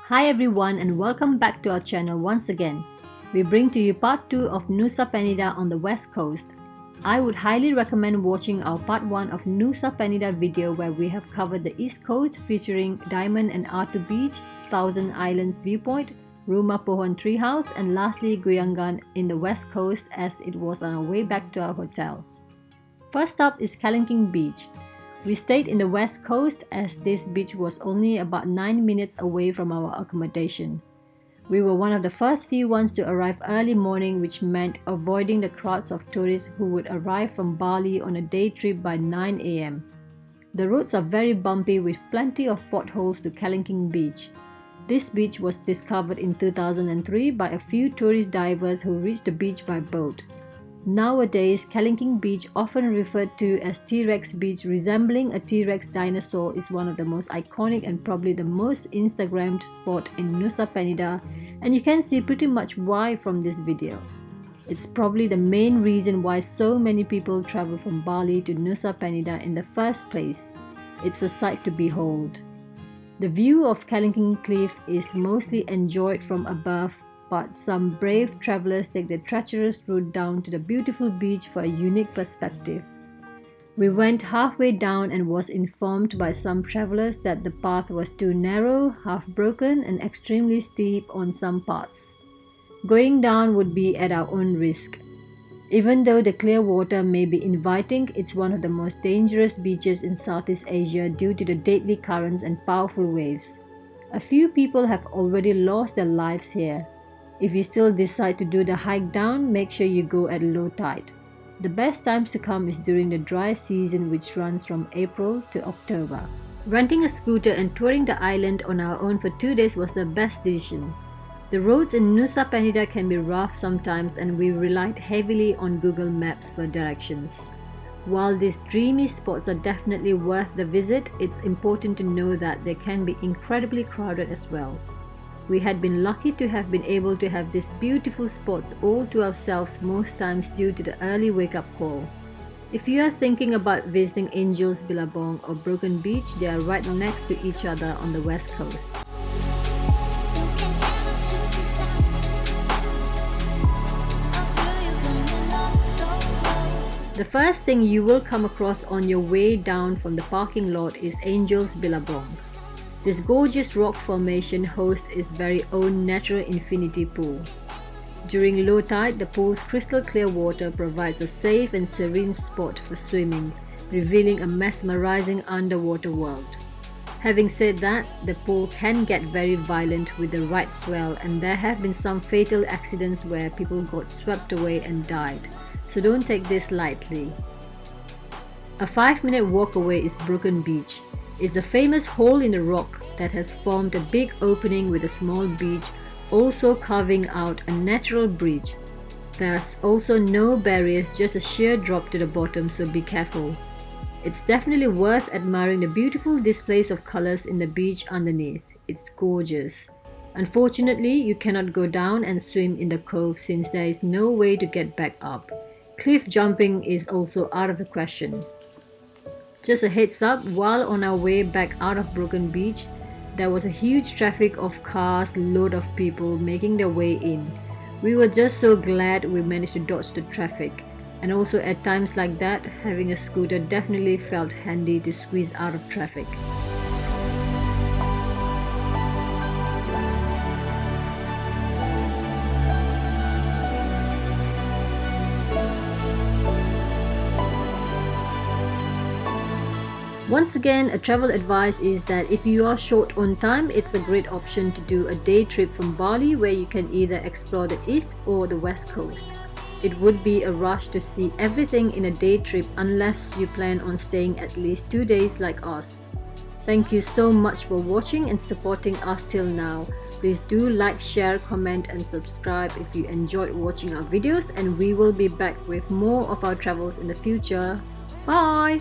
Hi everyone and welcome back to our channel once again. We bring to you part 2 of Nusa Penida on the west coast. I would highly recommend watching our part 1 of Nusa Penida video where we have covered the east coast featuring Diamond and Atu Beach, Thousand Islands Viewpoint, Rumah Pohon Treehouse and lastly Guyangan in the west coast as it was on our way back to our hotel. First up is Kelinking Beach. We stayed in the west coast as this beach was only about 9 minutes away from our accommodation. We were one of the first few ones to arrive early morning, which meant avoiding the crowds of tourists who would arrive from Bali on a day trip by 9 a.m. The roads are very bumpy with plenty of potholes to Kelinking Beach. This beach was discovered in 2003 by a few tourist divers who reached the beach by boat. Nowadays, Kelinking Beach, often referred to as T-Rex Beach, resembling a T-Rex dinosaur, is one of the most iconic and probably the most Instagrammed spot in Nusa Penida, and you can see pretty much why from this video. It's probably the main reason why so many people travel from Bali to Nusa Penida in the first place. It's a sight to behold. The view of Kelinking Cliff is mostly enjoyed from above, but some brave travelers take the treacherous route down to the beautiful beach for a unique perspective. We went halfway down and was informed by some travelers that the path was too narrow, half broken and extremely steep on some parts. Going down would be at our own risk. Even though the clear water may be inviting, it's one of the most dangerous beaches in Southeast Asia due to the deadly currents and powerful waves. A few people have already lost their lives here. If you still decide to do the hike down, make sure you go at low tide. The best times to come is during the dry season, which runs from April to October. Renting a scooter and touring the island on our own for 2 days was the best decision. The roads in Nusa Penida can be rough sometimes and we relied heavily on Google Maps for directions. While these dreamy spots are definitely worth the visit, it's important to know that they can be incredibly crowded as well. We had been lucky to have been able to have these beautiful spots all to ourselves most times due to the early wake-up call. If you are thinking about visiting Angel's Billabong or Broken Beach, they are right next to each other on the west coast. The first thing you will come across on your way down from the parking lot is Angel's Billabong. This gorgeous rock formation hosts its very own natural infinity pool. During low tide, the pool's crystal clear water provides a safe and serene spot for swimming, revealing a mesmerizing underwater world. Having said that, the pool can get very violent with the right swell, and there have been some fatal accidents where people got swept away and died, so don't take this lightly. A 5-minute walk away is Broken Beach. It's the famous hole in the rock that has formed a big opening with a small beach, also carving out a natural bridge. There's also no barriers, just a sheer drop to the bottom, so be careful. It's definitely worth admiring the beautiful displays of colors in the beach underneath. It's gorgeous. Unfortunately, you cannot go down and swim in the cove since there is no way to get back up. Cliff jumping is also out of the question. Just a heads up, while on our way back out of Broken Beach, there was a huge traffic of cars, load of people making their way in. We were just so glad we managed to dodge the traffic, and also at times like that, having a scooter definitely felt handy to squeeze out of traffic. Once again, a travel advice is that if you are short on time, it's a great option to do a day trip from Bali where you can either explore the east or the west coast. It would be a rush to see everything in a day trip unless you plan on staying at least 2 days like us. Thank you so much for watching and supporting us till now. Please do like, share, comment and subscribe if you enjoyed watching our videos, and we will be back with more of our travels in the future. Bye!